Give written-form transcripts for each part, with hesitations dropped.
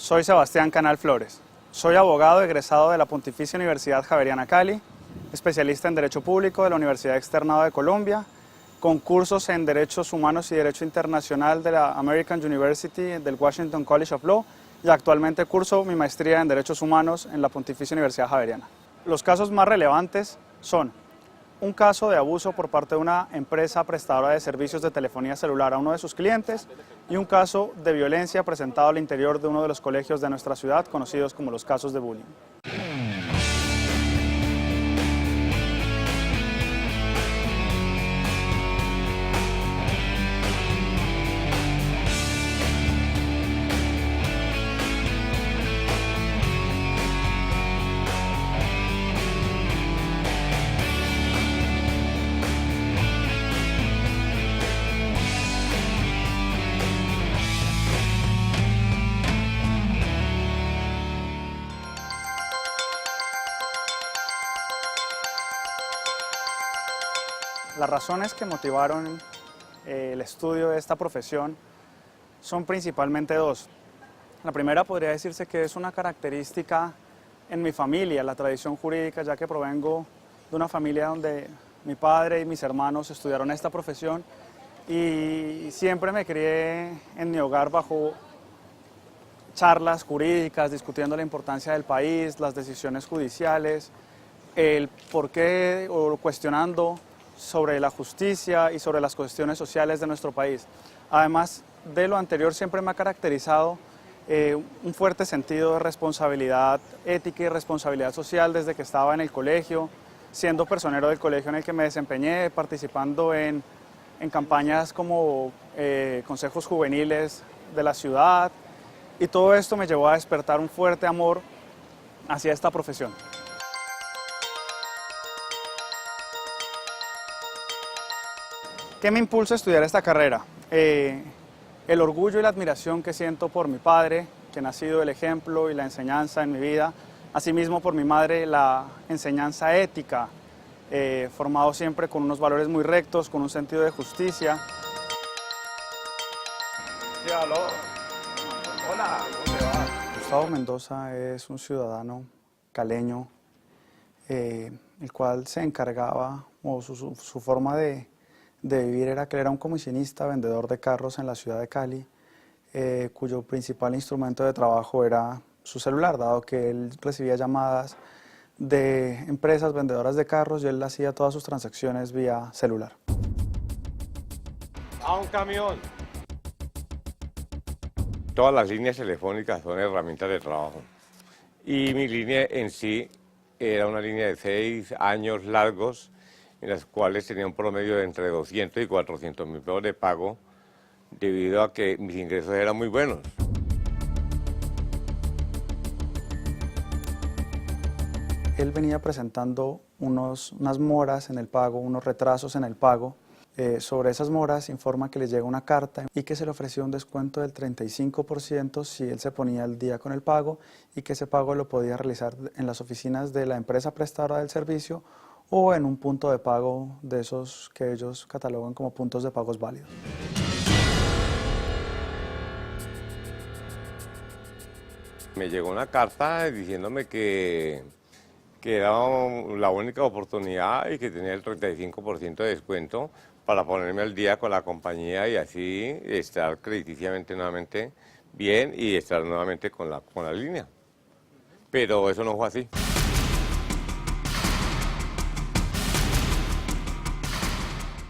Soy Sebastián Canal Flores. Soy abogado egresado de la Pontificia Universidad Javeriana Cali, especialista en Derecho Público de la Universidad Externado de Colombia, con cursos en Derechos Humanos y Derecho Internacional de la American University del Washington College of Law y actualmente curso mi maestría en Derechos Humanos en la Pontificia Universidad Javeriana. Los casos más relevantes son un caso de abuso por parte de una empresa prestadora de servicios de telefonía celular a uno de sus clientes y un caso de violencia presentado al interior de uno de los colegios de nuestra ciudad, conocidos como los casos de bullying. Las razones que motivaron el estudio de esta profesión son principalmente dos. La primera podría decirse que es una característica en mi familia, la tradición jurídica, ya que provengo de una familia donde mi padre y mis hermanos estudiaron esta profesión y siempre me crié en mi hogar bajo charlas jurídicas, discutiendo la importancia del país, las decisiones judiciales, el por qué o cuestionando sobre la justicia y sobre las cuestiones sociales de nuestro país. Además de lo anterior, siempre me ha caracterizado un fuerte sentido de responsabilidad ética y responsabilidad social desde que estaba en el colegio, siendo personero del colegio en el que me desempeñé, participando en campañas como consejos juveniles de la ciudad, y todo esto me llevó a despertar un fuerte amor hacia esta profesión. ¿Qué me impulsa a estudiar esta carrera? El orgullo y la admiración que siento por mi padre, quien ha sido el ejemplo y la enseñanza en mi vida, asimismo por mi madre la enseñanza ética, formado siempre con unos valores muy rectos, con un sentido de justicia. Hola, ¿cómo te va? Gustavo Mendoza es un ciudadano caleño, el cual se encargaba, o su forma de vivir era que él era un comisionista, vendedor de carros en la ciudad de Cali, cuyo principal instrumento de trabajo era su celular, dado que él recibía llamadas de empresas vendedoras de carros y él hacía todas sus transacciones vía celular. A un camión. Todas las líneas telefónicas son herramientas de trabajo. Y mi línea en sí era una línea de 6 años largos, en las cuales tenía un promedio de entre 200 y 400 mil pesos de pago, debido a que mis ingresos eran muy buenos. Él venía presentando unas moras en el pago, unos retrasos en el pago. Sobre esas moras informa que le llega una carta y que se le ofreció un descuento del 35% si él se ponía al día con el pago y que ese pago lo podía realizar en las oficinas de la empresa prestadora del servicio o en un punto de pago de esos que ellos catalogan como puntos de pagos válidos. Me llegó una carta diciéndome que era la única oportunidad y que tenía el 35% de descuento para ponerme al día con la compañía y así estar crediticiamente nuevamente bien y estar nuevamente con la línea. Pero eso no fue así.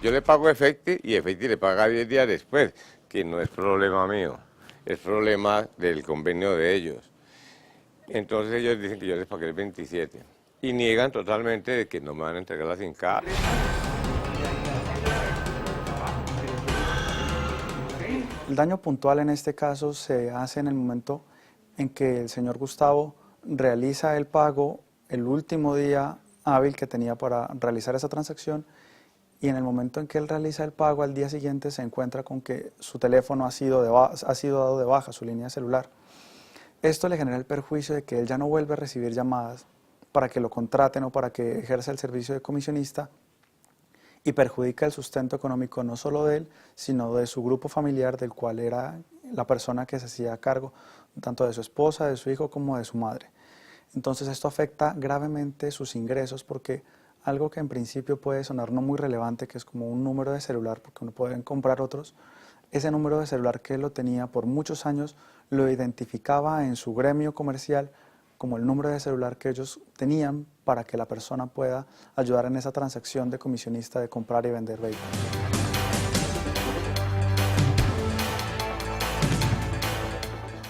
Yo le pago Efecti y Efecti le paga 10 días después, que no es problema mío, es problema del convenio de ellos. Entonces ellos dicen que yo les pagué el 27 y niegan totalmente de que no me van a entregar la SINCAD. El daño puntual en este caso se hace en el momento en que el señor Gustavo realiza el pago el último día hábil que tenía para realizar esa transacción, y en el momento en que él realiza el pago al día siguiente se encuentra con que su teléfono ha sido dado de baja, su línea celular. Esto le genera el perjuicio de que él ya no vuelve a recibir llamadas para que lo contraten o para que ejerza el servicio de comisionista, y perjudica el sustento económico no solo de él, sino de su grupo familiar, del cual era la persona que se hacía cargo tanto de su esposa, de su hijo como de su madre. Entonces esto afecta gravemente sus ingresos porque algo que en principio puede sonar no muy relevante, que es como un número de celular, porque uno puede comprar otros, ese número de celular que él lo tenía por muchos años lo identificaba en su gremio comercial como el número de celular que ellos tenían para que la persona pueda ayudar en esa transacción de comisionista de comprar y vender vehículos.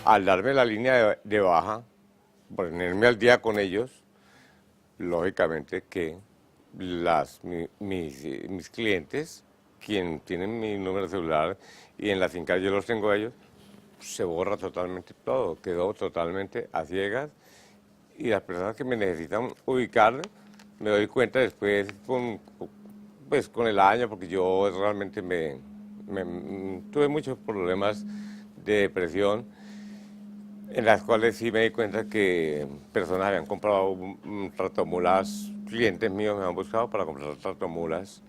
Al darme la línea de baja, ponerme al día con ellos, lógicamente que mis clientes, quien tienen mi número de celular y en la finca yo los tengo a ellos, se borra totalmente todo, quedó totalmente a ciegas y las personas que me necesitan ubicar me doy cuenta después con el año, porque yo realmente tuve muchos problemas de depresión, en las cuales sí me di cuenta que personas habían comprado tractomulas, clientes míos me han buscado para comprar tractomulas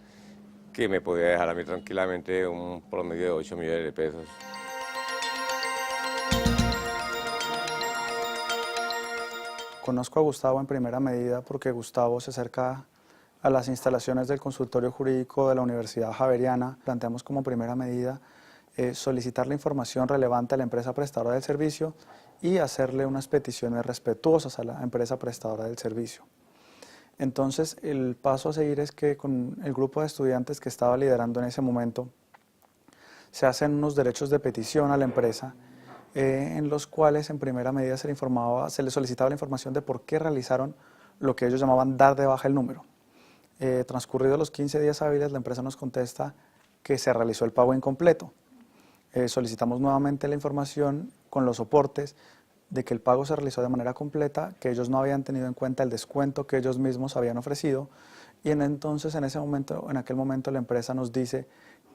que me podía dejar a mí tranquilamente un promedio de 8 millones de pesos. Conozco a Gustavo en primera medida porque Gustavo se acerca a las instalaciones del consultorio jurídico de la Universidad Javeriana. Planteamos como primera medida solicitar la información relevante a la empresa prestadora del servicio y hacerle unas peticiones respetuosas a la empresa prestadora del servicio. Entonces, el paso a seguir es que con el grupo de estudiantes que estaba liderando en ese momento, se hacen unos derechos de petición a la empresa, en los cuales en primera medida se les solicitaba la información de por qué realizaron lo que ellos llamaban dar de baja el número. Transcurridos los 15 días hábiles, la empresa nos contesta que se realizó el pago incompleto. Solicitamos nuevamente la información con los soportes de que el pago se realizó de manera completa, que ellos no habían tenido en cuenta el descuento que ellos mismos habían ofrecido, y entonces en aquel momento la empresa nos dice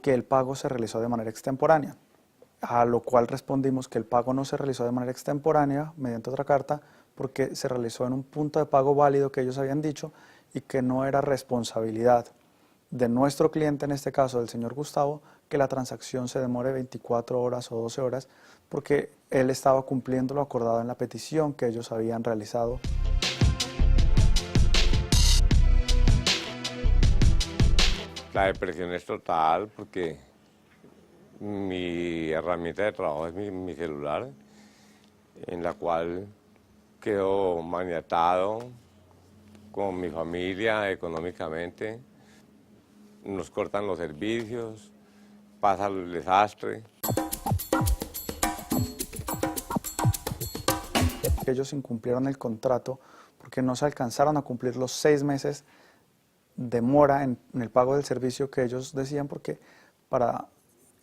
que el pago se realizó de manera extemporánea, a lo cual respondimos que el pago no se realizó de manera extemporánea mediante otra carta, porque se realizó en un punto de pago válido que ellos habían dicho y que no era responsabilidad de nuestro cliente, en este caso del señor Gustavo, que la transacción se demore 24 horas o 12 horas, porque él estaba cumpliendo lo acordado en la petición que ellos habían realizado. La depresión es total porque mi herramienta de trabajo es mi celular, en la cual quedo maniatado con mi familia económicamente, nos cortan los servicios, pasa el desastre. Ellos incumplieron el contrato porque no se alcanzaron a cumplir los 6 meses de mora en el pago del servicio que ellos decían, porque para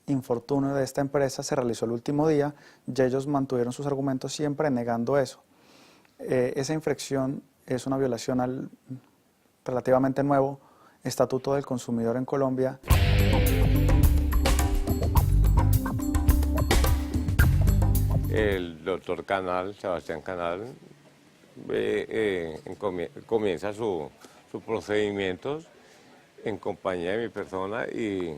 infortunio de esta empresa se realizó el último día y ellos mantuvieron sus argumentos siempre negando eso. Esa infracción es una violación al relativamente nuevo Estatuto del Consumidor en Colombia. El doctor Canal, Sebastián Canal, comienza sus procedimientos en compañía de mi persona y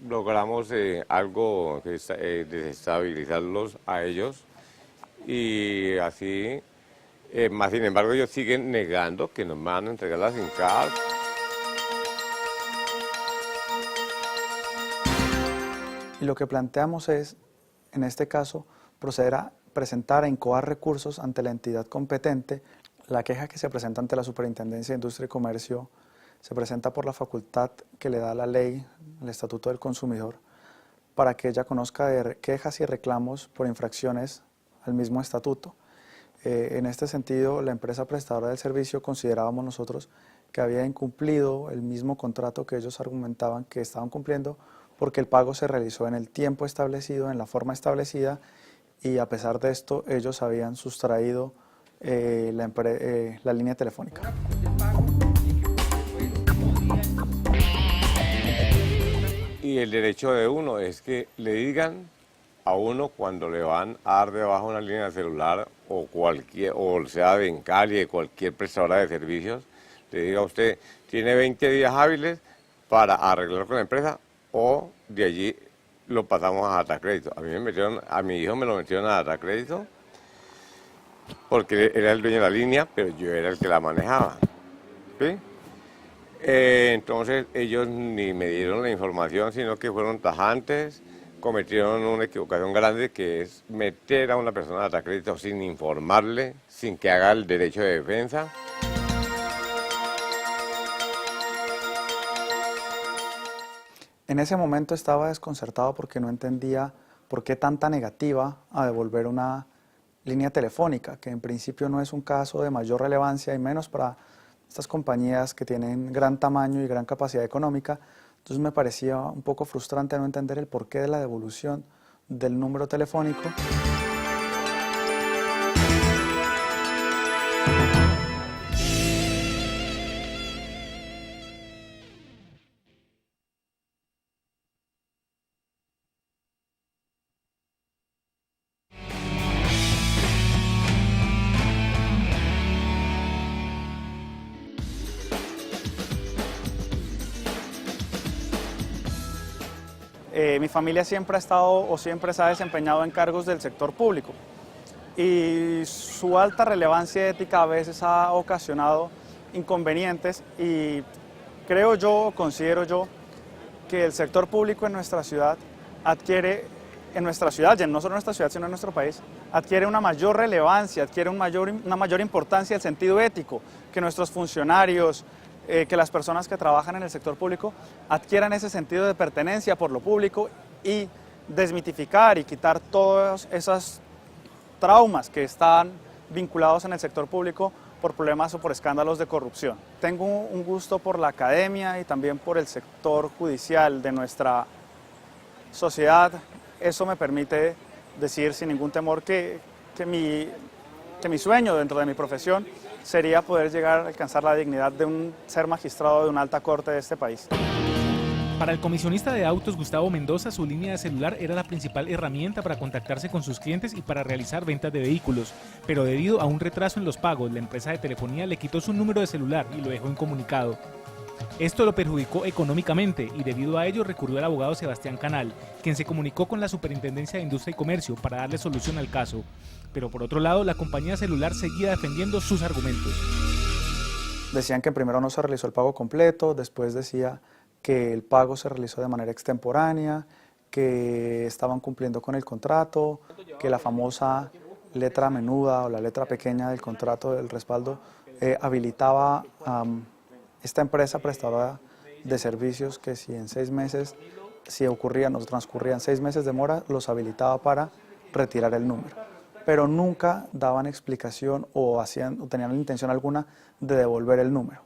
logramos algo que desestabilizarlos a ellos y así, más sin embargo ellos siguen negando que nos van a entregar las finca. Y lo que planteamos es, en este caso, proceder a presentar a incoar recursos ante la entidad competente. La queja que se presenta ante la Superintendencia de Industria y Comercio se presenta por la facultad que le da la ley, el Estatuto del Consumidor, para que ella conozca de quejas y reclamos por infracciones al mismo estatuto. En este sentido, la empresa prestadora del servicio considerábamos nosotros que había incumplido el mismo contrato que ellos argumentaban que estaban cumpliendo, porque el pago se realizó en el tiempo establecido, en la forma establecida, y a pesar de esto ellos habían sustraído la línea telefónica. Y el derecho de uno es que le digan a uno cuando le van a dar de baja una línea de celular o sea de Encali, de cualquier prestadora de servicios, le diga a usted, tiene 20 días hábiles para arreglar con la empresa o de allí lo pasamos a Datacrédito. A mi hijo me lo metieron a Datacrédito porque él era el dueño de la línea, pero yo era el que la manejaba. ¿Sí? Entonces ellos ni me dieron la información, sino que fueron tajantes, cometieron una equivocación grande que es meter a una persona a Datacrédito sin informarle, sin que haga el derecho de defensa. En ese momento estaba desconcertado porque no entendía por qué tanta negativa a devolver una línea telefónica, que en principio no es un caso de mayor relevancia y menos para estas compañías que tienen gran tamaño y gran capacidad económica. Entonces me parecía un poco frustrante no entender el porqué de la devolución del número telefónico. Mi familia siempre ha estado o siempre se ha desempeñado en cargos del sector público y su alta relevancia ética a veces ha ocasionado inconvenientes y creo yo, considero yo, que el sector público en nuestra ciudad adquiere, no solo en nuestra ciudad, sino en nuestro país, adquiere una mayor relevancia, adquiere una mayor importancia el sentido ético, que nuestros funcionarios, que las personas que trabajan en el sector público adquieran ese sentido de pertenencia por lo público y desmitificar y quitar todos esos traumas que están vinculados en el sector público por problemas o por escándalos de corrupción. Tengo un gusto por la academia y también por el sector judicial de nuestra sociedad. Eso me permite decir sin ningún temor que mi sueño dentro de mi profesión sería poder llegar a alcanzar la dignidad de ser magistrado de una alta corte de este país. Para el comisionista de autos Gustavo Mendoza, su línea de celular era la principal herramienta para contactarse con sus clientes y para realizar ventas de vehículos. Pero debido a un retraso en los pagos, la empresa de telefonía le quitó su número de celular y lo dejó incomunicado. Esto lo perjudicó económicamente y debido a ello recurrió al abogado Sebastián Canal, quien se comunicó con la Superintendencia de Industria y Comercio para darle solución al caso. Pero por otro lado, la compañía celular seguía defendiendo sus argumentos. Decían que primero no se realizó el pago completo, después decía que el pago se realizó de manera extemporánea, que estaban cumpliendo con el contrato, que la famosa letra menuda o la letra pequeña del contrato del respaldo habilitaba a esta empresa prestadora de servicios que si en 6 meses, si ocurrían o transcurrían 6 meses de mora, los habilitaba para retirar el número. Pero nunca daban explicación o tenían intención alguna de devolver el número.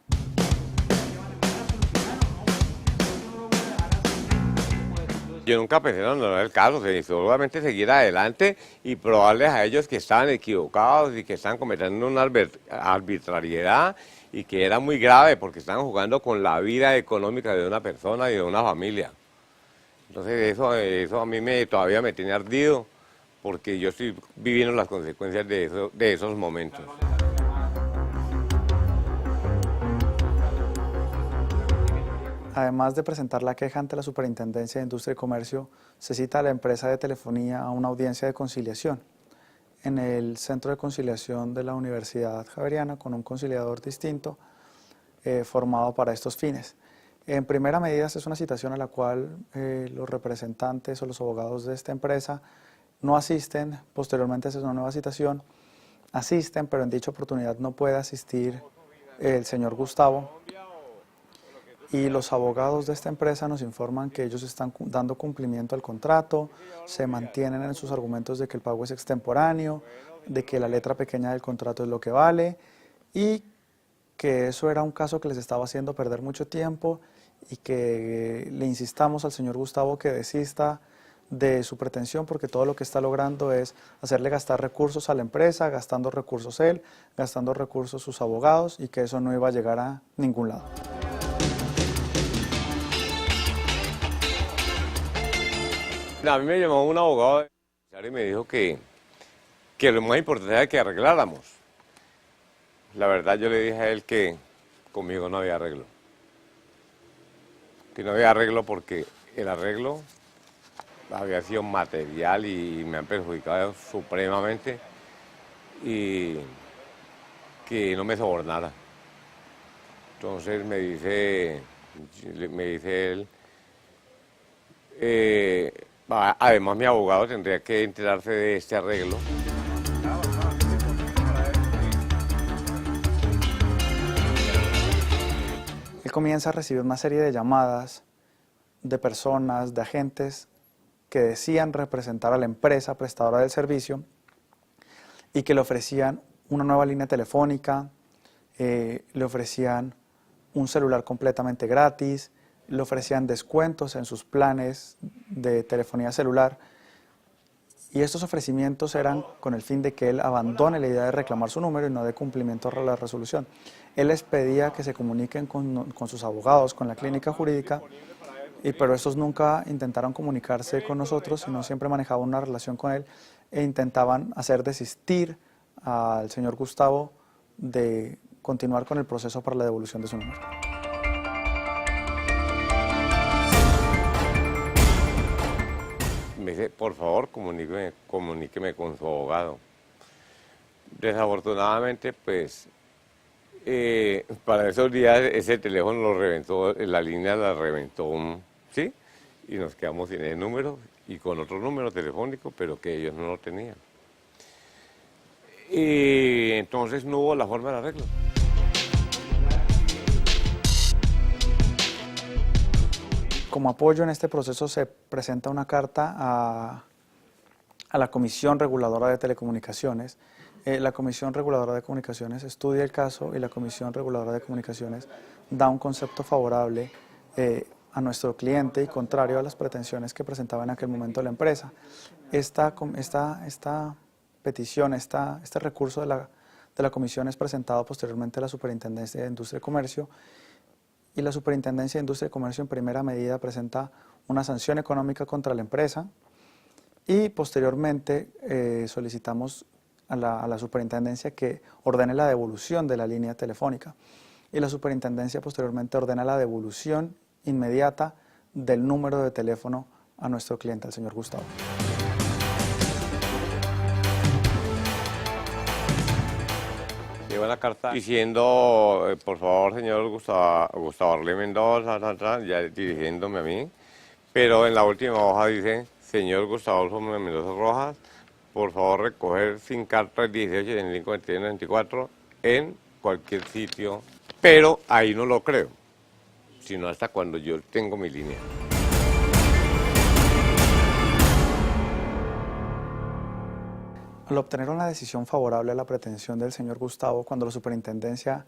Yo nunca pensé en abandonar el caso, solamente seguir adelante y probarles a ellos que estaban equivocados y que estaban cometiendo una arbitrariedad y que era muy grave porque estaban jugando con la vida económica de una persona y de una familia. Entonces eso a mí todavía me tiene ardido porque yo estoy viviendo las consecuencias de esos momentos. Además de presentar la queja ante la Superintendencia de Industria y Comercio, se cita a la empresa de telefonía a una audiencia de conciliación en el Centro de Conciliación de la Universidad Javeriana con un conciliador distinto formado para estos fines. En primera medida es una citación a la cual los representantes o los abogados de esta empresa no asisten, posteriormente se hace una nueva citación, asisten, pero en dicha oportunidad no puede asistir el señor Gustavo. Y los abogados de esta empresa nos informan que ellos están dando cumplimiento al contrato, se mantienen en sus argumentos de que el pago es extemporáneo, de que la letra pequeña del contrato es lo que vale y que eso era un caso que les estaba haciendo perder mucho tiempo y que le insistamos al señor Gustavo que desista de su pretensión porque todo lo que está logrando es hacerle gastar recursos a la empresa, gastando recursos él, gastando recursos sus abogados y que eso no iba a llegar a ningún lado. A mí me llamó un abogado y me dijo que lo más importante era que arregláramos. La verdad yo le dije a él que conmigo no había arreglo. Que no había arreglo porque el arreglo había sido material y me han perjudicado supremamente, y que no me sobornara. Entonces me dice él, además mi abogado tendría que enterarse de este arreglo. Él comienza a recibir una serie de llamadas de personas, de agentes que decían representar a la empresa prestadora del servicio y que le ofrecían una nueva línea telefónica, le ofrecían un celular completamente gratis, le ofrecían descuentos en sus planes de telefonía celular, y estos ofrecimientos eran con el fin de que él abandone la idea de reclamar su número y no de cumplimiento a la resolución. Él les pedía que se comuniquen con sus abogados, con la clínica jurídica, pero estos nunca intentaron comunicarse con nosotros, sino siempre manejaban una relación con él e intentaban hacer desistir al señor Gustavo de continuar con el proceso para la devolución de su número. Me dice, por favor, comuníqueme con su abogado. Desafortunadamente, pues, para esos días ese teléfono lo reventó, la línea la reventó, ¿sí? Y nos quedamos sin el número y con otro número telefónico, pero que ellos no lo tenían. Y entonces no hubo la forma de arreglo. Como apoyo en este proceso se presenta una carta a la Comisión Reguladora de Telecomunicaciones. La Comisión Reguladora de Comunicaciones estudia el caso y la Comisión Reguladora de Comunicaciones da un concepto favorable a nuestro cliente y contrario a las pretensiones que presentaba en aquel momento la empresa. Esta petición, este recurso de la Comisión es presentado posteriormente a la Superintendencia de Industria y Comercio, y la Superintendencia de Industria y Comercio en primera medida presenta una sanción económica contra la empresa, y posteriormente solicitamos a la Superintendencia que ordene la devolución de la línea telefónica, y la Superintendencia posteriormente ordena la devolución inmediata del número de teléfono a nuestro cliente, al señor Gustavo. Lleva una carta diciendo, por favor, señor Gustavo Arlé Mendoza, ya dirigiéndome a mí, pero en la última hoja dice, señor Gustavo Mendoza Rojas, por favor recoger sin carta 18-25-21-24 en cualquier sitio, pero ahí no lo creo, sino hasta cuando yo tengo mi línea. Al obtener una decisión favorable a la pretensión del señor Gustavo, cuando la Superintendencia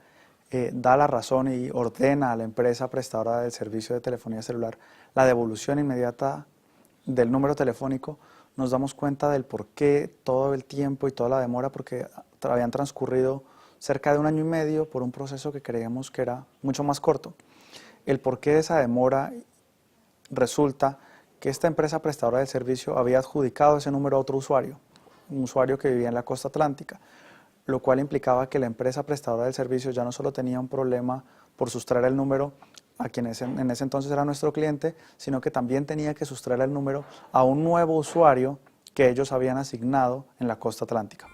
da la razón y ordena a la empresa prestadora del servicio de telefonía celular la devolución inmediata del número telefónico, nos damos cuenta del por qué todo el tiempo y toda la demora, porque habían transcurrido cerca de 1 año y medio por un proceso que creíamos que era mucho más corto. El porqué de esa demora resulta que esta empresa prestadora del servicio había adjudicado ese número a otro usuario, un usuario que vivía en la costa atlántica, lo cual implicaba que la empresa prestadora del servicio ya no solo tenía un problema por sustraer el número a quien en ese entonces era nuestro cliente, sino que también tenía que sustraer el número a un nuevo usuario que ellos habían asignado en la costa atlántica.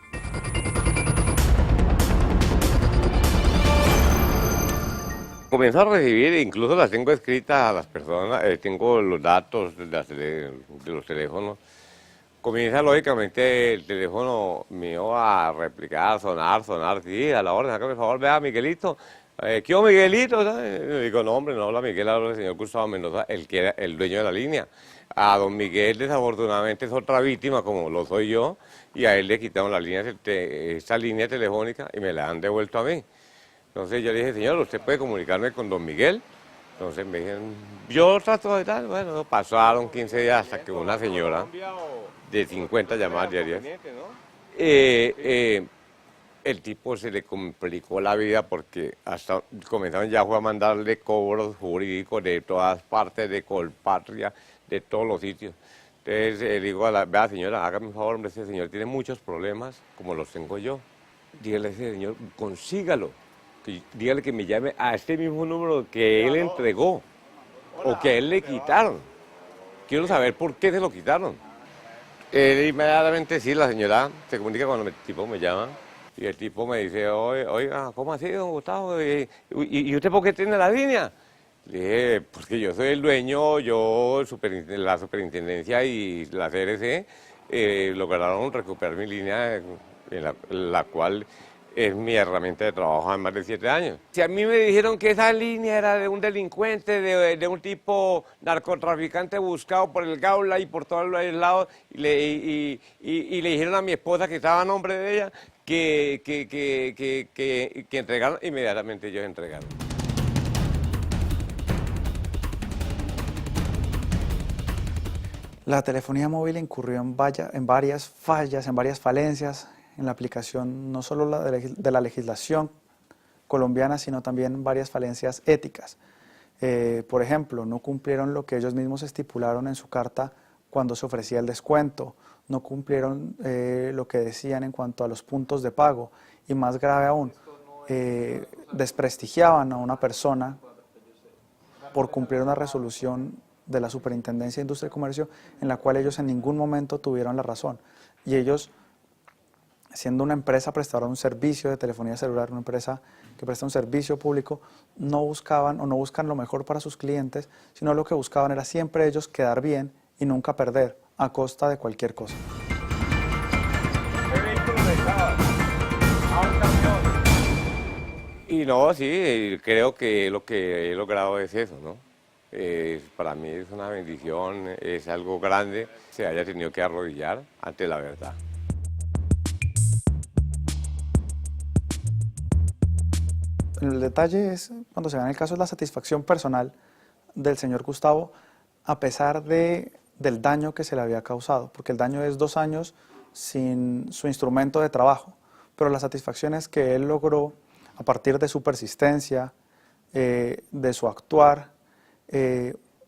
Comienzo a recibir, incluso las tengo escritas a las personas, tengo los datos de los teléfonos. Comienza lógicamente el teléfono mío a replicar, sonar, sí, a la orden, hágame el favor, vea Miguelito. ¿Qué hubo, Miguelito? Le digo, no, hombre, no habla Miguel, habla el señor Gustavo Mendoza, el que era el dueño de la línea. A don Miguel, desafortunadamente, es otra víctima, como lo soy yo, y a él le quitaron la línea, esta línea telefónica y me la han devuelto a mí. Entonces yo le dije, señor, ¿usted puede comunicarme con don Miguel? Entonces me dijeron, yo trato de tal. Bueno, pasaron 15 días hasta que una señora de 50 llamadas diarias, el tipo se le complicó la vida porque hasta comenzaron ya a mandarle cobros jurídicos de todas partes, de Colpatria, de todos los sitios. Entonces le digo a vea señora, hágame un favor, hombre, ese señor tiene muchos problemas como los tengo yo. Dígale a ese señor, consígalo, dígale que me llame a este mismo número que él entregó o que a él le quitaron. quiero saber por qué se lo quitaron. Él inmediatamente, sí, la señora se comunica cuando el tipo me llama y el tipo me dice, oiga, ¿cómo así, don Gustavo? ¿Y usted por qué tiene la línea? Le dije, porque yo soy el dueño, la superintendencia y la CRC lograron recuperar mi línea, la cual es mi herramienta de trabajo hace más de 7 años. Si a mí me dijeron que esa línea era de un delincuente, de un tipo narcotraficante buscado por el Gaula y por todos los lados, y le dijeron a mi esposa que estaba a nombre de ella, que entregaron, inmediatamente ellos entregaron. La telefonía móvil incurrió en varias fallas, en varias falencias en la aplicación no solo de la legislación colombiana, sino también varias falencias éticas. Por ejemplo, no cumplieron lo que ellos mismos estipularon en su carta cuando se ofrecía el descuento, no cumplieron lo que decían en cuanto a los puntos de pago y más grave aún, desprestigiaban a una persona por cumplir una resolución de la Superintendencia de Industria y Comercio en la cual ellos en ningún momento tuvieron la razón. Y ellos, siendo una empresa prestadora de un servicio de telefonía celular, una empresa que presta un servicio público, no buscaban o no buscan lo mejor para sus clientes, sino lo que buscaban era siempre ellos quedar bien y nunca perder a costa de cualquier cosa. Y no, sí, creo que lo que he logrado es eso, ¿no? Para mí es una bendición, es algo grande, se haya tenido que arrodillar ante la verdad. El detalle es, cuando se ve en el caso, es la satisfacción personal del señor Gustavo, a pesar del daño que se le había causado, porque el daño es 2 años sin su instrumento de trabajo, pero la satisfacción es que él logró, a partir de su persistencia, de su actuar,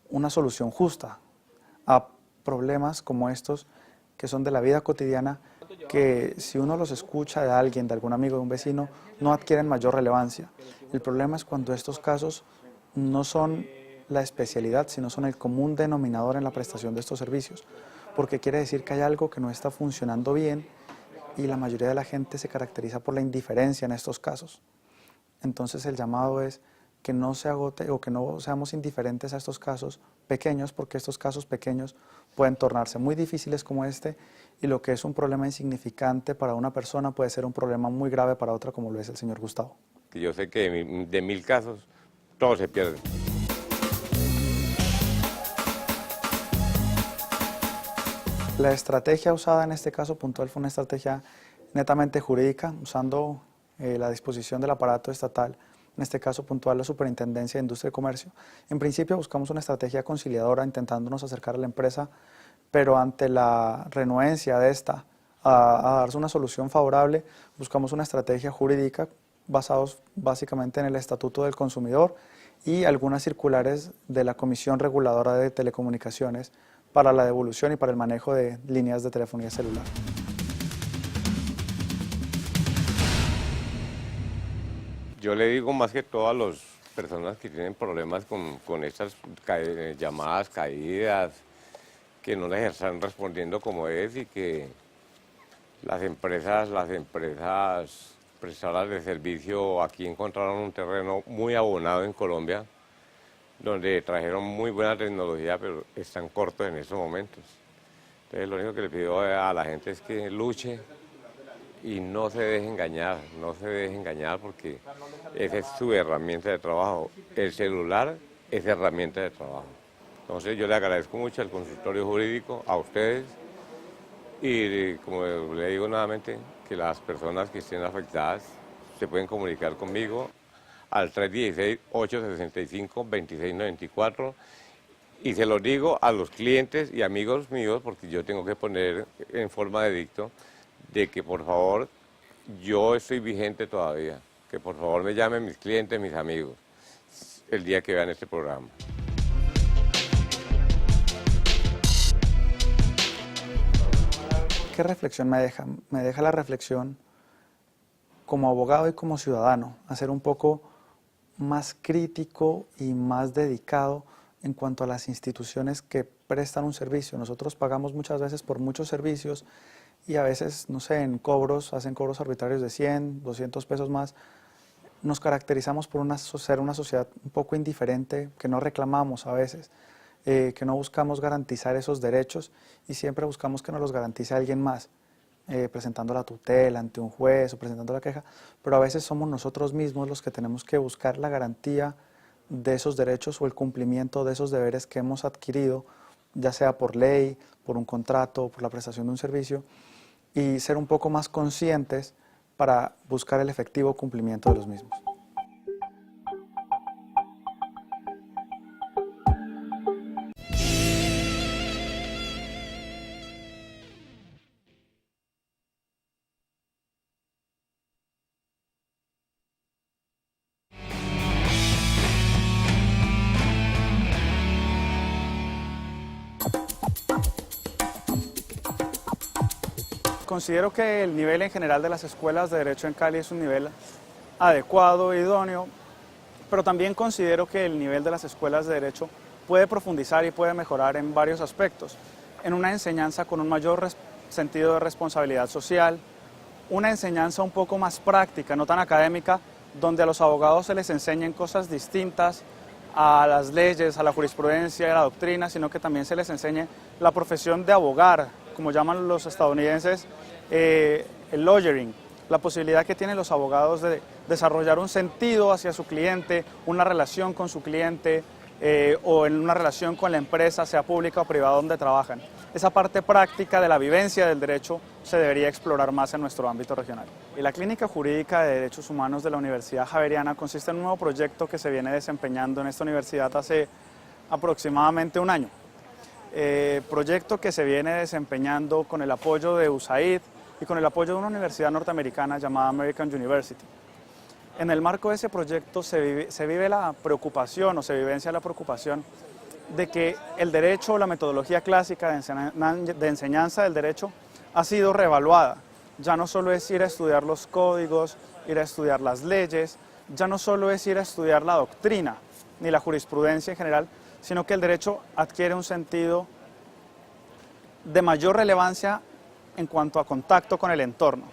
una solución justa a problemas como estos que son de la vida cotidiana, que si uno los escucha de alguien, de algún amigo, de un vecino, no adquieren mayor relevancia. El problema es cuando estos casos no son la especialidad, sino son el común denominador en la prestación de estos servicios, porque quiere decir que hay algo que no está funcionando bien y la mayoría de la gente se caracteriza por la indiferencia en estos casos. Entonces el llamado es que no se agote o que no seamos indiferentes a estos casos pequeños, porque estos casos pequeños pueden tornarse muy difíciles como este, y lo que es un problema insignificante para una persona puede ser un problema muy grave para otra, como lo es el señor Gustavo. Yo sé que de 1000 casos, todos se pierden. La estrategia usada en este caso puntual fue una estrategia netamente jurídica, usando la disposición del aparato estatal, en este caso puntual la Superintendencia de Industria y Comercio. En principio buscamos una estrategia conciliadora, intentándonos acercar a la empresa, pero ante la renuencia de esta a darse una solución favorable, buscamos una estrategia jurídica basados básicamente en el Estatuto del Consumidor y algunas circulares de la Comisión Reguladora de Telecomunicaciones para la devolución y para el manejo de líneas de telefonía celular. Yo le digo más que todo a las personas que tienen problemas con estas llamadas caídas, que no les están respondiendo como es, y que las empresas prestadoras de servicio aquí encontraron un terreno muy abonado en Colombia, donde trajeron muy buena tecnología, pero están cortos en estos momentos. Entonces lo único que le pido a la gente es que luche y no se deje engañar, porque esa es su herramienta de trabajo. El celular es herramienta de trabajo. Entonces yo le agradezco mucho al consultorio jurídico, a ustedes, y como le digo nuevamente, que las personas que estén afectadas se pueden comunicar conmigo al 316-865-2694, y se lo digo a los clientes y amigos míos, porque yo tengo que poner en forma de dicto de que por favor, yo estoy vigente todavía, que por favor me llamen mis clientes, mis amigos, el día que vean este programa. ¿Qué reflexión me deja? Me deja la reflexión como abogado y como ciudadano, a ser un poco más crítico y más dedicado en cuanto a las instituciones que prestan un servicio. Nosotros pagamos muchas veces por muchos servicios y a veces, no sé, en cobros, hacen cobros arbitrarios de 100, 200 pesos más. Nos caracterizamos por ser una sociedad un poco indiferente, que no reclamamos a veces, que no buscamos garantizar esos derechos y siempre buscamos que nos los garantice alguien más, presentando la tutela ante un juez o presentando la queja, pero a veces somos nosotros mismos los que tenemos que buscar la garantía de esos derechos o el cumplimiento de esos deberes que hemos adquirido, ya sea por ley, por un contrato, por la prestación de un servicio, y ser un poco más conscientes para buscar el efectivo cumplimiento de los mismos. Considero que el nivel en general de las escuelas de Derecho en Cali es un nivel adecuado, idóneo, pero también considero que el nivel de las escuelas de Derecho puede profundizar y puede mejorar en varios aspectos. En una enseñanza con un mayor sentido de responsabilidad social, una enseñanza un poco más práctica, no tan académica, donde a los abogados se les enseñen cosas distintas a las leyes, a la jurisprudencia y a la doctrina, sino que también se les enseñe la profesión de abogar, como llaman los estadounidenses, el lawyering, la posibilidad que tienen los abogados de desarrollar un sentido hacia su cliente, una relación con su cliente o en una relación con la empresa, sea pública o privada, donde trabajan. Esa parte práctica de la vivencia del derecho se debería explorar más en nuestro ámbito regional. Y la Clínica Jurídica de Derechos Humanos de la Universidad Javeriana consiste en un nuevo proyecto que se viene desempeñando en esta universidad hace aproximadamente un año. Proyecto que se viene desempeñando con el apoyo de USAID y con el apoyo de una universidad norteamericana llamada American University. En el marco de ese proyecto se vive la preocupación o se vivencia la preocupación de que el derecho o la metodología clásica de enseñanza del derecho ha sido reevaluada. Ya no solo es ir a estudiar los códigos, ir a estudiar las leyes, ya no solo es ir a estudiar la doctrina ni la jurisprudencia en general, sino que el derecho adquiere un sentido de mayor relevancia en cuanto a contacto con el entorno.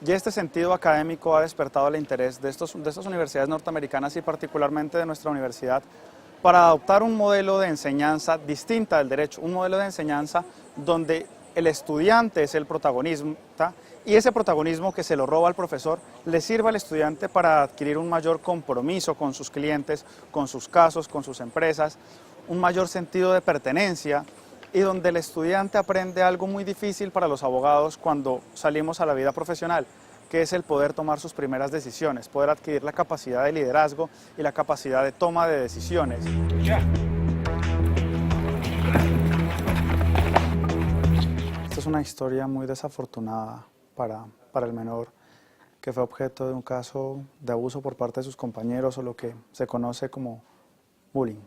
Y este sentido académico ha despertado el interés de estas universidades norteamericanas y particularmente de nuestra universidad para adoptar un modelo de enseñanza distinta del derecho, un modelo de enseñanza donde el estudiante es el protagonista y ese protagonismo que se lo roba al profesor le sirva al estudiante para adquirir un mayor compromiso con sus clientes, con sus casos, con sus empresas, un mayor sentido de pertenencia y donde el estudiante aprende algo muy difícil para los abogados cuando salimos a la vida profesional, que es el poder tomar sus primeras decisiones, poder adquirir la capacidad de liderazgo y la capacidad de toma de decisiones. Esta es una historia muy desafortunada para el menor, que fue objeto de un caso de abuso por parte de sus compañeros o lo que se conoce como bullying.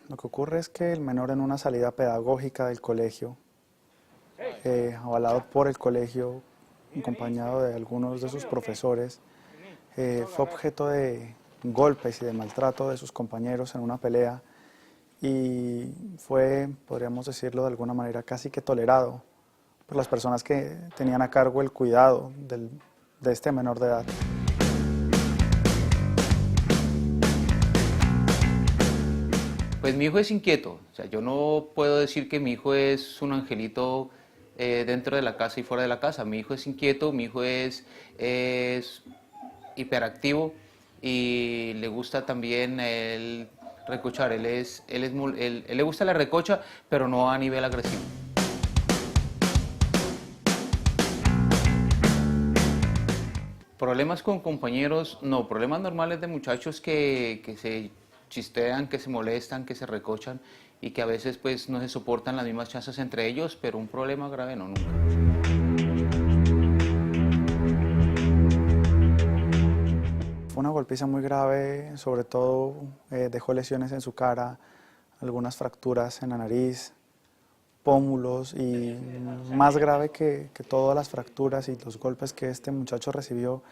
Lo que ocurre es que el menor, en una salida pedagógica del colegio, avalado por el colegio, acompañado de algunos de sus profesores, fue objeto de golpes y de maltrato de sus compañeros en una pelea y fue, podríamos decirlo de alguna manera, casi que tolerado por las personas que tenían a cargo el cuidado de este menor de edad. Pues mi hijo es inquieto, o sea, yo no puedo decir que mi hijo es un angelito dentro de la casa y fuera de la casa. Mi hijo es inquieto, mi hijo es hiperactivo y le gusta también el recochar. Él le gusta la recocha, pero no a nivel agresivo. Problemas con compañeros, no, problemas normales de muchachos que se chistean, que se molestan, que se recochan y que a veces pues no se soportan las mismas chanzas entre ellos, pero un problema grave no, nunca. Fue una golpiza muy grave, sobre todo dejó lesiones en su cara, algunas fracturas en la nariz, pómulos y más grave que todas las fracturas y los golpes que este muchacho recibió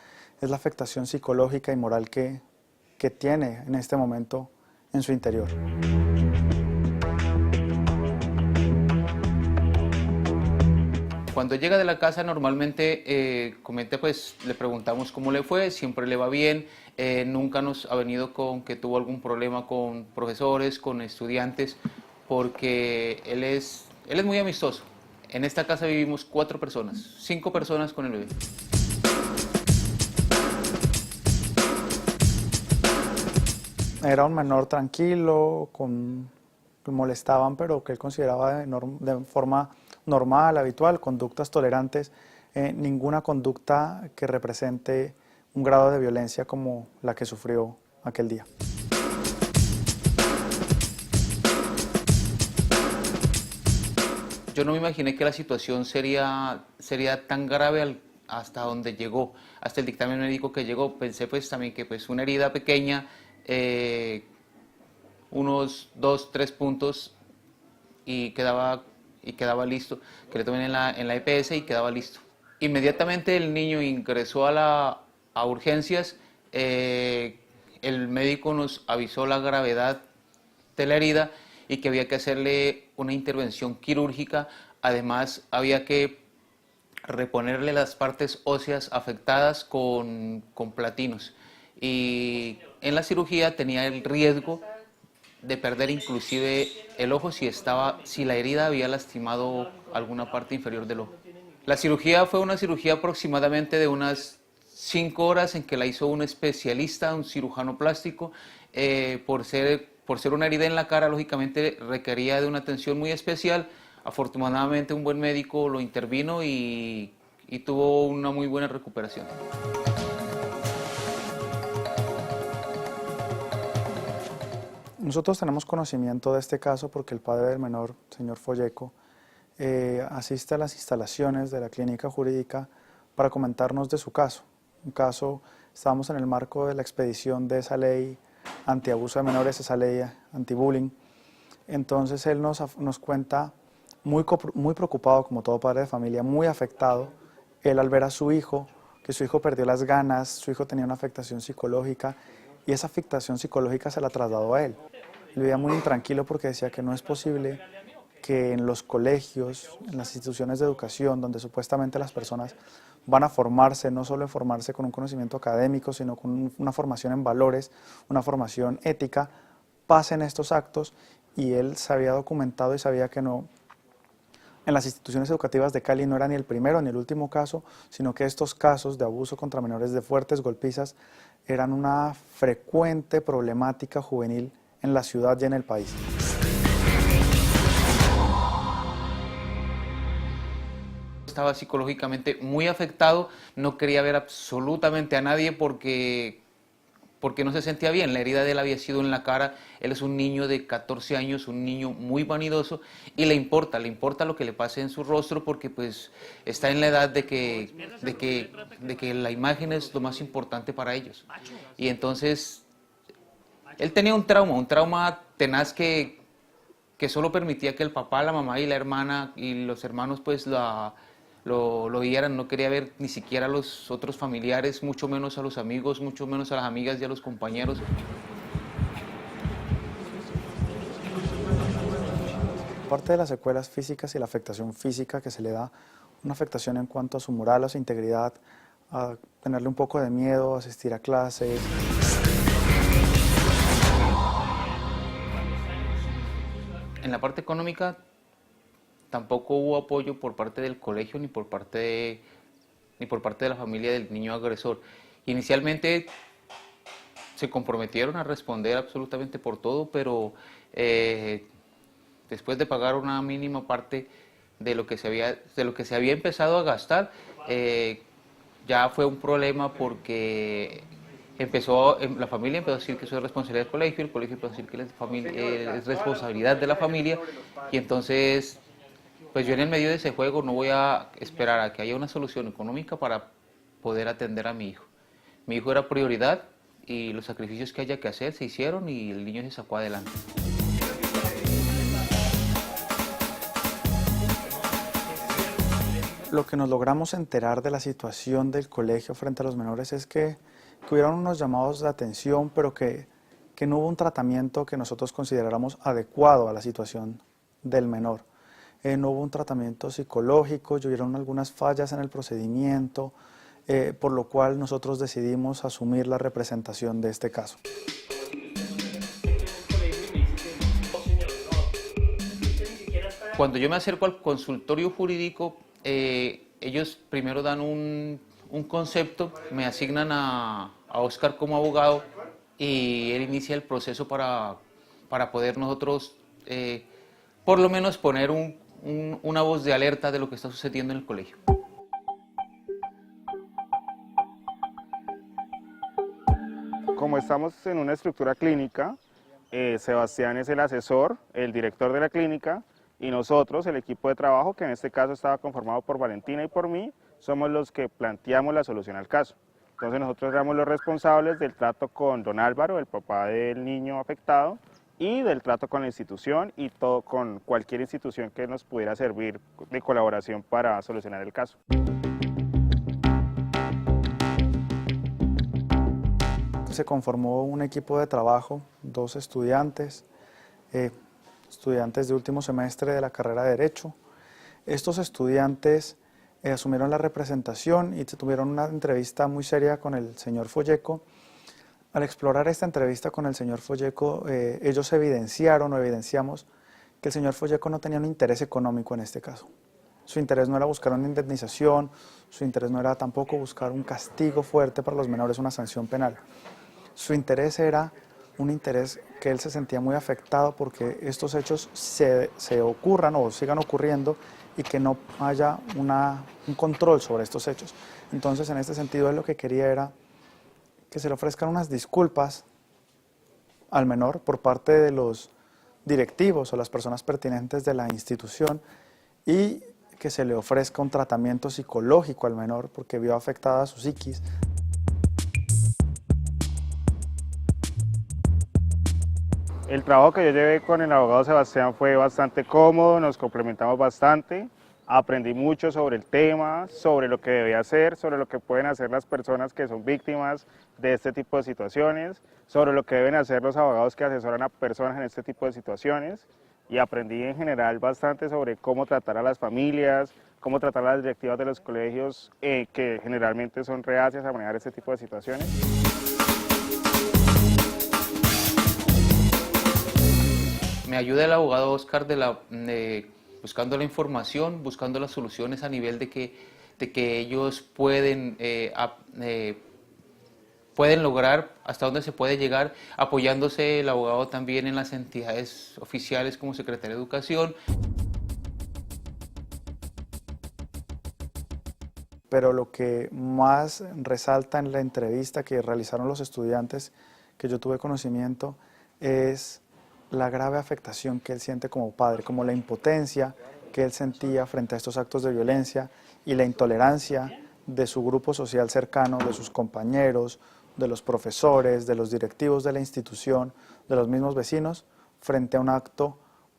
es la afectación psicológica y moral que tiene en este momento en su interior. Cuando llega de la casa normalmente pues le preguntamos cómo le fue, siempre le va bien, nunca nos ha venido con que tuvo algún problema con profesores, con estudiantes, porque él es muy amistoso. En esta casa vivimos 4 personas, 5 personas con el bebé. Era un menor tranquilo, que molestaban, pero que él consideraba de forma normal, habitual, conductas tolerantes, ninguna conducta que represente un grado de violencia como la que sufrió aquel día. Yo no me imaginé que la situación sería tan grave hasta donde llegó, hasta el dictamen médico que llegó. Pensé pues también que pues una herida pequeña, unos 2-3 puntos y quedaba listo, que le tomen en la EPS y quedaba listo. Inmediatamente el niño ingresó a urgencias, el médico nos avisó la gravedad de la herida y que había que hacerle una intervención quirúrgica, además había que reponerle las partes óseas afectadas con platinos, y en la cirugía tenía el riesgo de perder inclusive el ojo si la herida había lastimado alguna parte inferior del ojo. La cirugía fue una cirugía aproximadamente de unas 5 horas en que la hizo un especialista, un cirujano plástico. Por ser una herida en la cara, lógicamente requería de una atención muy especial. Afortunadamente un buen médico lo intervino y tuvo una muy buena recuperación. Nosotros tenemos conocimiento de este caso porque el padre del menor, señor Folleco, asiste a las instalaciones de la clínica jurídica para comentarnos de su caso. Estábamos en el marco de la expedición de esa ley antiabuso de menores, esa ley anti-bullying. Entonces él nos cuenta muy preocupado, como todo padre de familia, muy afectado, él al ver a su hijo, que su hijo perdió las ganas, su hijo tenía una afectación psicológica y esa afectación psicológica se la trasladó a él. Él vivía muy intranquilo porque decía que no es posible que en los colegios, en las instituciones de educación, donde supuestamente las personas van a formarse, no solo en formarse con un conocimiento académico, sino con una formación en valores, una formación ética, pasen estos actos, y él se había documentado y sabía que no, en las instituciones educativas de Cali no era ni el primero ni el último caso, sino que estos casos de abuso contra menores, de fuertes golpizas, eran una frecuente problemática juvenil en la ciudad y en el país. Estaba psicológicamente muy afectado, no quería ver absolutamente a nadie porque no se sentía bien. La herida de él había sido en la cara. Él es un niño de 14 años, un niño muy vanidoso, y le importa lo que le pase en su rostro porque pues está en la edad de que la imagen es lo más importante para ellos. Y entonces él tenía un trauma tenaz que solo permitía que el papá, la mamá y la hermana y los hermanos pues lo vieran. No quería ver ni siquiera a los otros familiares, mucho menos a los amigos, mucho menos a las amigas y a los compañeros. Aparte de las secuelas físicas y la afectación física que se le da, una afectación en cuanto a su moral, a su integridad, a tenerle un poco de miedo, a asistir a clases. En la parte económica tampoco hubo apoyo por parte del colegio ni por parte de la familia del niño agresor. Inicialmente se comprometieron a responder absolutamente por todo, pero después de pagar una mínima parte de lo que se había empezado a gastar, ya fue un problema porque la familia empezó a decir que eso es responsabilidad del colegio, el colegio empezó a decir que es responsabilidad de la familia, y entonces pues yo en el medio de ese juego no voy a esperar a que haya una solución económica para poder atender a mi hijo. Mi hijo era prioridad y los sacrificios que haya que hacer se hicieron y el niño se sacó adelante. Lo que nos logramos enterar de la situación del colegio frente a los menores es que hubieron unos llamados de atención, pero que que no hubo un tratamiento que nosotros consideráramos adecuado a la situación del menor. No hubo un tratamiento psicológico, hubieron algunas fallas en el procedimiento, por lo cual nosotros decidimos asumir la representación de este caso. Cuando yo me acerco al consultorio jurídico, ellos primero dan un concepto, me asignan a Oscar como abogado y él inicia el proceso para poder nosotros por lo menos poner una voz de alerta de lo que está sucediendo en el colegio. Como estamos en una estructura clínica, Sebastián es el asesor, el director de la clínica, y nosotros, el equipo de trabajo, que en este caso estaba conformado por Valentina y por mí, somos los que planteamos la solución al caso. Entonces nosotros éramos los responsables del trato con don Álvaro, el papá del niño afectado, y del trato con la institución y todo con cualquier institución que nos pudiera servir de colaboración para solucionar el caso. Se conformó un equipo de trabajo, 2 estudiantes, estudiantes de último semestre de la carrera de Derecho. Estos estudiantes asumieron la representación y tuvieron una entrevista muy seria con el señor Folleco. Al explorar esta entrevista con el señor Folleco, ellos evidenciamos que el señor Folleco no tenía un interés económico en este caso. Su interés no era buscar una indemnización, su interés no era tampoco buscar un castigo fuerte para los menores, una sanción penal. Su interés era un interés que él se sentía muy afectado porque estos hechos se ocurran o sigan ocurriendo y que no haya un control sobre estos hechos. Entonces, en este sentido, él lo que quería era que se le ofrezcan unas disculpas al menor por parte de los directivos o las personas pertinentes de la institución y que se le ofrezca un tratamiento psicológico al menor porque vio afectada su psiquis. El trabajo que yo llevé con el abogado Sebastián fue bastante cómodo, nos complementamos bastante, aprendí mucho sobre el tema, sobre lo que debía hacer, sobre lo que pueden hacer las personas que son víctimas de este tipo de situaciones, sobre lo que deben hacer los abogados que asesoran a personas en este tipo de situaciones, y aprendí en general bastante sobre cómo tratar a las familias, cómo tratar a las directivas de los colegios que generalmente son reacias a manejar este tipo de situaciones. Me ayuda el abogado Oscar buscando la información, buscando las soluciones a nivel de que ellos pueden lograr, hasta dónde se puede llegar, apoyándose el abogado también en las entidades oficiales como Secretaría de Educación. Pero lo que más resalta en la entrevista que realizaron los estudiantes, que yo tuve conocimiento, es la grave afectación que él siente como padre, como la impotencia que él sentía frente a estos actos de violencia y la intolerancia de su grupo social cercano, de sus compañeros, de los profesores, de los directivos de la institución, de los mismos vecinos, frente a un acto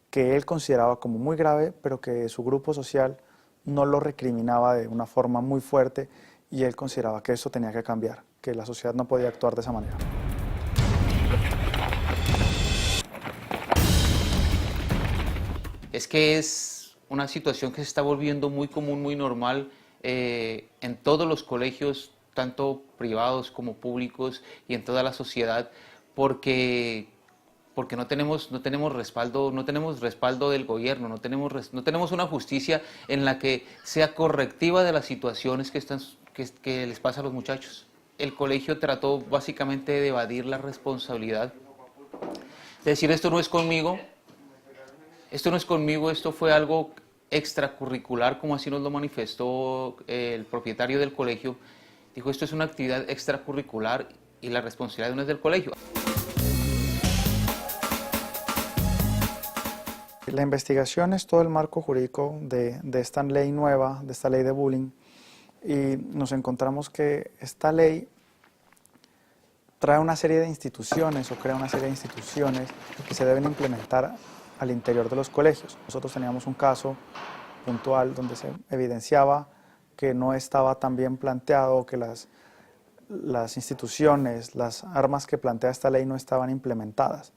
que él consideraba como muy grave, pero que su grupo social no lo recriminaba de una forma muy fuerte y él consideraba que eso tenía que cambiar, que la sociedad no podía actuar de esa manera. Es que es una situación que se está volviendo muy común, muy normal en todos los colegios, tanto privados como públicos y en toda la sociedad, porque no tenemos respaldo del gobierno, no tenemos una justicia en la que sea correctiva de las situaciones que les pasa a los muchachos. El colegio trató básicamente de evadir la responsabilidad, de decir esto no es conmigo, esto fue algo extracurricular, como así nos lo manifestó el propietario del colegio. Dijo, esto es una actividad extracurricular y la responsabilidad no es del colegio. La investigación es todo el marco jurídico de esta ley nueva, de esta ley de bullying, y nos encontramos que esta ley trae una serie de instituciones o crea una serie de instituciones que se deben implementar al interior de los colegios. Nosotros teníamos un caso puntual donde se evidenciaba que no estaba tan bien planteado, que las instituciones, las armas que plantea esta ley no estaban implementadas,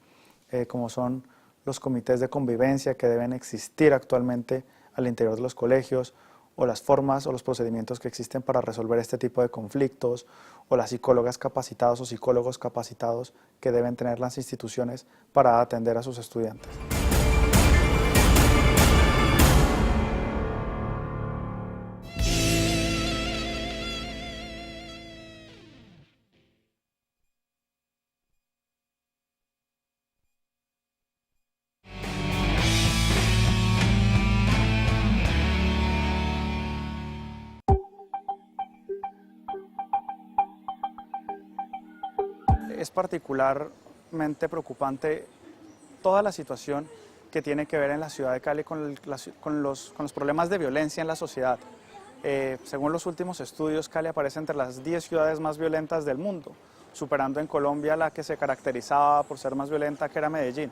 como son los comités de convivencia que deben existir actualmente al interior de los colegios, o las formas o los procedimientos que existen para resolver este tipo de conflictos, o las psicólogas capacitadas o psicólogos capacitados que deben tener las instituciones para atender a sus estudiantes. Es particularmente preocupante toda la situación que tiene que ver en la ciudad de Cali con los problemas de violencia en la sociedad. Según los últimos estudios, Cali aparece entre las 10 ciudades más violentas del mundo, superando en Colombia la que se caracterizaba por ser más violenta, que era Medellín.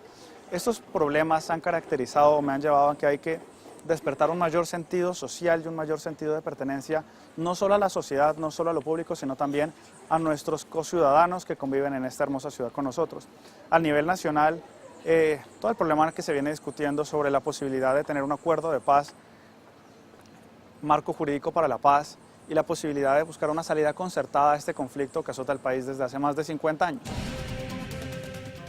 Estos problemas han caracterizado o me han llevado a que hay que despertar un mayor sentido social y un mayor sentido de pertenencia, no solo a la sociedad, no solo a lo público, sino también a nuestros conciudadanos que conviven en esta hermosa ciudad con nosotros. A nivel nacional, todo el problema que se viene discutiendo sobre la posibilidad de tener un acuerdo de paz, marco jurídico para la paz y la posibilidad de buscar una salida concertada a este conflicto que azota el país desde hace más de 50 años.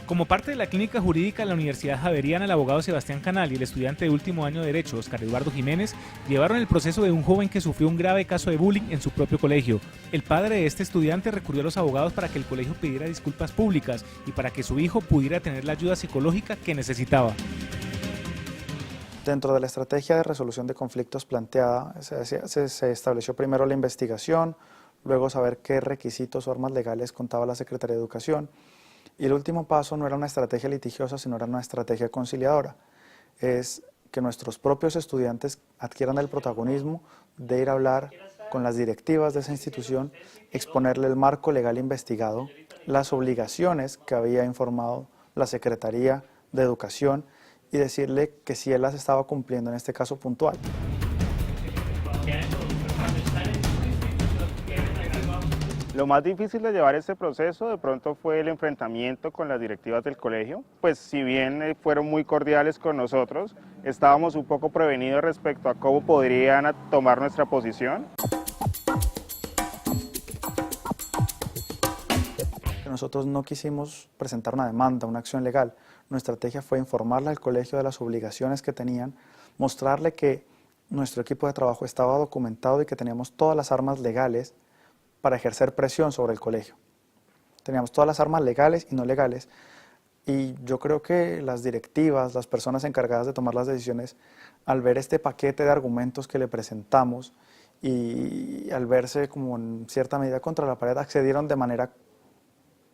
Como parte de la clínica jurídica de la Universidad Javeriana, el abogado Sebastián Canal y el estudiante de último año de Derecho, Oscar Eduardo Jiménez, llevaron el proceso de un joven que sufrió un grave caso de bullying en su propio colegio. El padre de este estudiante recurrió a los abogados para que el colegio pidiera disculpas públicas y para que su hijo pudiera tener la ayuda psicológica que necesitaba. Dentro de la estrategia de resolución de conflictos planteada, se estableció primero la investigación, luego saber qué requisitos o armas legales contaba la Secretaría de Educación. Y el último paso no era una estrategia litigiosa, sino era una estrategia conciliadora. Es que nuestros propios estudiantes adquieran el protagonismo de ir a hablar con las directivas de esa institución, exponerle el marco legal investigado, las obligaciones que había informado la Secretaría de Educación y decirle que si él las estaba cumpliendo en este caso puntual. Lo más difícil de llevar este proceso de pronto fue el enfrentamiento con las directivas del colegio, pues si bien fueron muy cordiales con nosotros, estábamos un poco prevenidos respecto a cómo podrían tomar nuestra posición. Nosotros no quisimos presentar una demanda, una acción legal. Nuestra estrategia fue informarle al colegio de las obligaciones que tenían, mostrarle que nuestro equipo de trabajo estaba documentado y que teníamos todas las armas legales para ejercer presión sobre el colegio. Teníamos todas las armas legales y no legales, y yo creo que las directivas, las personas encargadas de tomar las decisiones, al ver este paquete de argumentos que le presentamos y al verse como en cierta medida contra la pared, accedieron de manera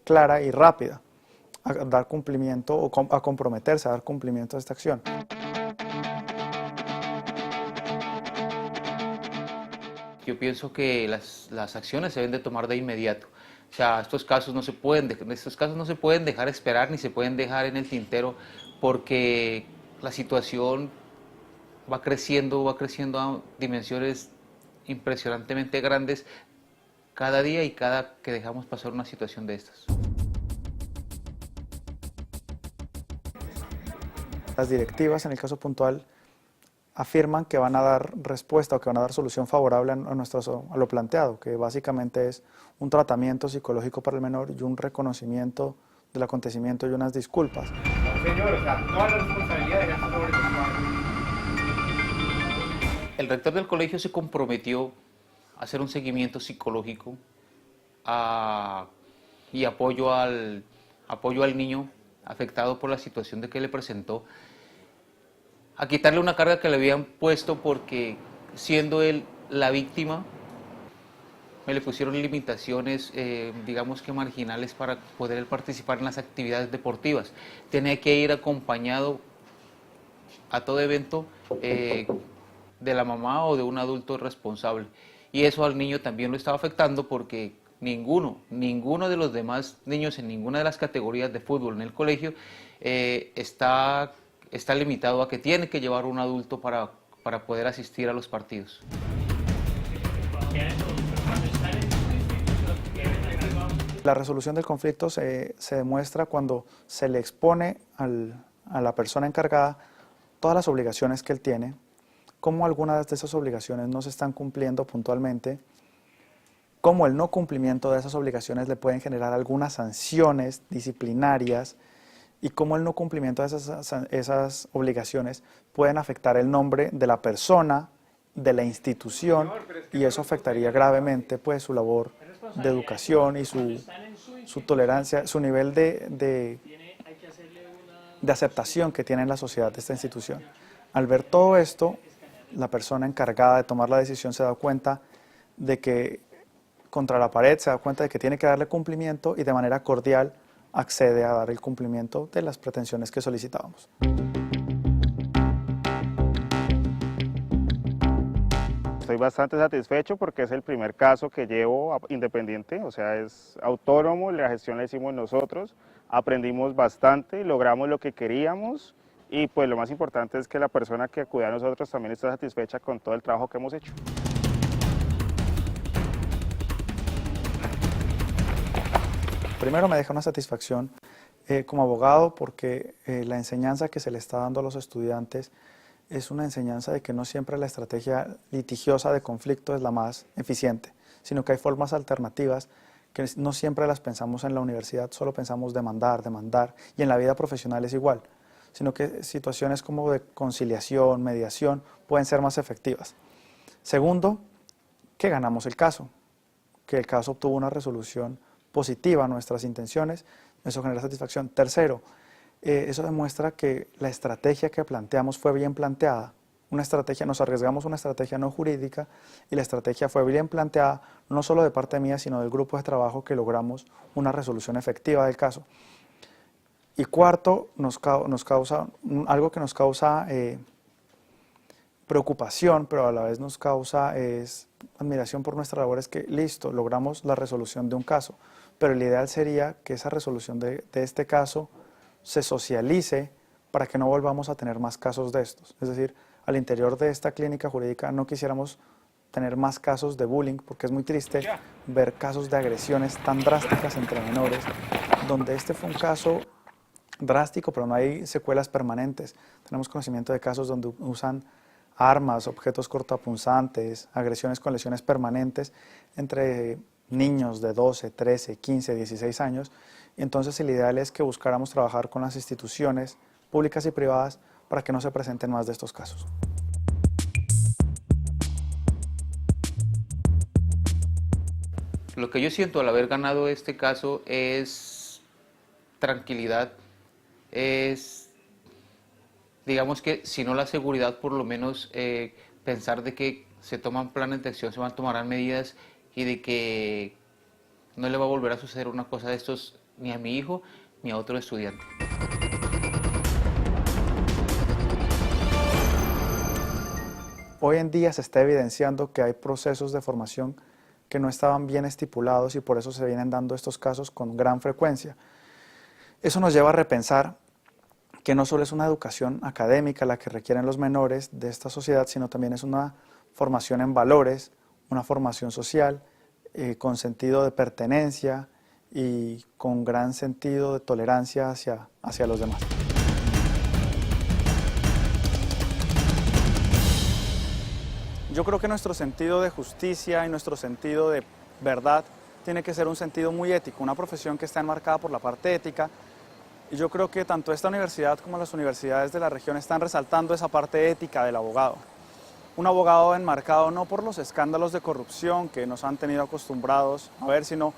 clara y rápida a dar cumplimiento o a comprometerse a dar cumplimiento a esta acción. Yo pienso que las acciones se deben de tomar de inmediato. O sea, estos casos no se pueden dejar esperar ni se pueden dejar en el tintero, porque la situación va creciendo a dimensiones impresionantemente grandes cada día y cada que dejamos pasar una situación de estas. Las directivas, en el caso puntual, afirman que van a dar respuesta o que van a dar solución favorable a lo planteado, que básicamente es un tratamiento psicológico para el menor y un reconocimiento del acontecimiento y unas disculpas. Señor, o sea, toda la responsabilidad de sobre los padres. El rector del colegio se comprometió a hacer un seguimiento psicológico y apoyo al niño afectado por la situación de que le presentó, a quitarle una carga que le habían puesto, porque siendo él la víctima, me le pusieron limitaciones, digamos que marginales, para poder participar en las actividades deportivas. Tenía que ir acompañado a todo evento de la mamá o de un adulto responsable. Y eso al niño también lo estaba afectando, porque ninguno de los demás niños en ninguna de las categorías de fútbol en el colegio está limitado a que tiene que llevar un adulto para poder asistir a los partidos. La resolución del conflicto se demuestra cuando se le expone a la persona encargada todas las obligaciones que él tiene, cómo algunas de esas obligaciones no se están cumpliendo puntualmente, cómo el no cumplimiento de esas obligaciones le pueden generar algunas sanciones disciplinarias y cómo el no cumplimiento de esas obligaciones pueden afectar el nombre de la persona, de la institución, y eso afectaría gravemente pues su labor de educación y su tolerancia, su nivel de aceptación que tiene en la sociedad de esta institución. Al ver todo esto, la persona encargada de tomar la decisión se da cuenta de que contra la pared, se da cuenta de que tiene que darle cumplimiento y de manera cordial accede a dar el cumplimiento de las pretensiones que solicitábamos. Estoy bastante satisfecho porque es el primer caso que llevo independiente, o sea, es autónomo, la gestión la hicimos nosotros, aprendimos bastante, logramos lo que queríamos y pues lo más importante es que la persona que acude a nosotros también está satisfecha con todo el trabajo que hemos hecho. Primero me deja una satisfacción como abogado porque la enseñanza que se le está dando a los estudiantes es una enseñanza de que no siempre la estrategia litigiosa de conflicto es la más eficiente, sino que hay formas alternativas que no siempre las pensamos en la universidad, solo pensamos demandar, y en la vida profesional es igual, sino que situaciones como de conciliación, mediación, pueden ser más efectivas. Segundo, que ganamos el caso, que el caso obtuvo una resolución positiva a nuestras intenciones, eso genera satisfacción. Tercero, eso demuestra que la estrategia que planteamos fue bien planteada. Nos arriesgamos una estrategia no jurídica y la estrategia fue bien planteada, no solo de parte mía, sino del grupo de trabajo que logramos una resolución efectiva del caso. Y cuarto, algo que nos causa preocupación, pero a la vez nos causa admiración por nuestra labor, es que listo, logramos la resolución de un caso, pero el ideal sería que esa resolución de este caso se socialice para que no volvamos a tener más casos de estos. Es decir, al interior de esta clínica jurídica no quisiéramos tener más casos de bullying, porque es muy triste ver casos de agresiones tan drásticas entre menores, donde este fue un caso drástico, pero no hay secuelas permanentes. Tenemos conocimiento de casos donde usan armas, objetos cortopunzantes, agresiones con lesiones permanentes entre niños de 12, 13, 15, 16 años. Y entonces el ideal es que buscáramos trabajar con las instituciones públicas y privadas para que no se presenten más de estos casos. Lo que yo siento al haber ganado este caso es tranquilidad, es, digamos que si no la seguridad, por lo menos pensar de que se toman planes de acción, tomarán medidas y de que no le va a volver a suceder una cosa de estos ni a mi hijo ni a otro estudiante. Hoy en día se está evidenciando que hay procesos de formación que no estaban bien estipulados y por eso se vienen dando estos casos con gran frecuencia. Eso nos lleva a repensar que no solo es una educación académica la que requieren los menores de esta sociedad, sino también es una formación en valores, una formación social, con sentido de pertenencia y con gran sentido de tolerancia hacia los demás. Yo creo que nuestro sentido de justicia y nuestro sentido de verdad tiene que ser un sentido muy ético, una profesión que está enmarcada por la parte ética. Y yo creo que tanto esta universidad como las universidades de la región están resaltando esa parte ética del abogado. Un abogado enmarcado no por los escándalos de corrupción que nos han tenido acostumbrados a ver, sino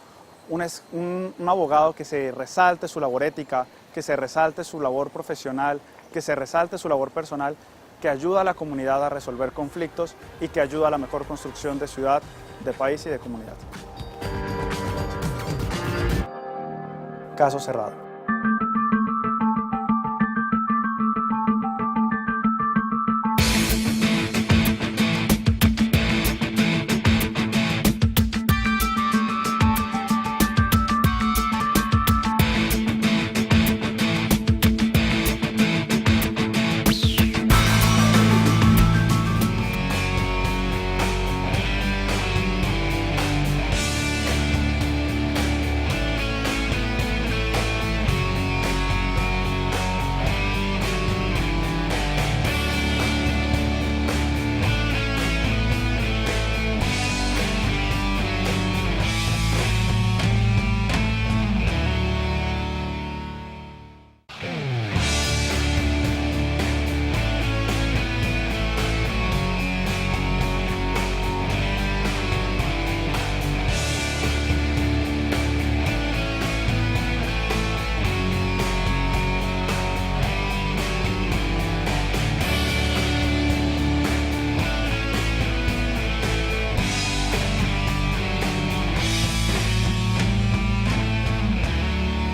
un abogado que se resalte su labor ética, que se resalte su labor profesional, que se resalte su labor personal, que ayuda a la comunidad a resolver conflictos y que ayuda a la mejor construcción de ciudad, de país y de comunidad. Caso cerrado.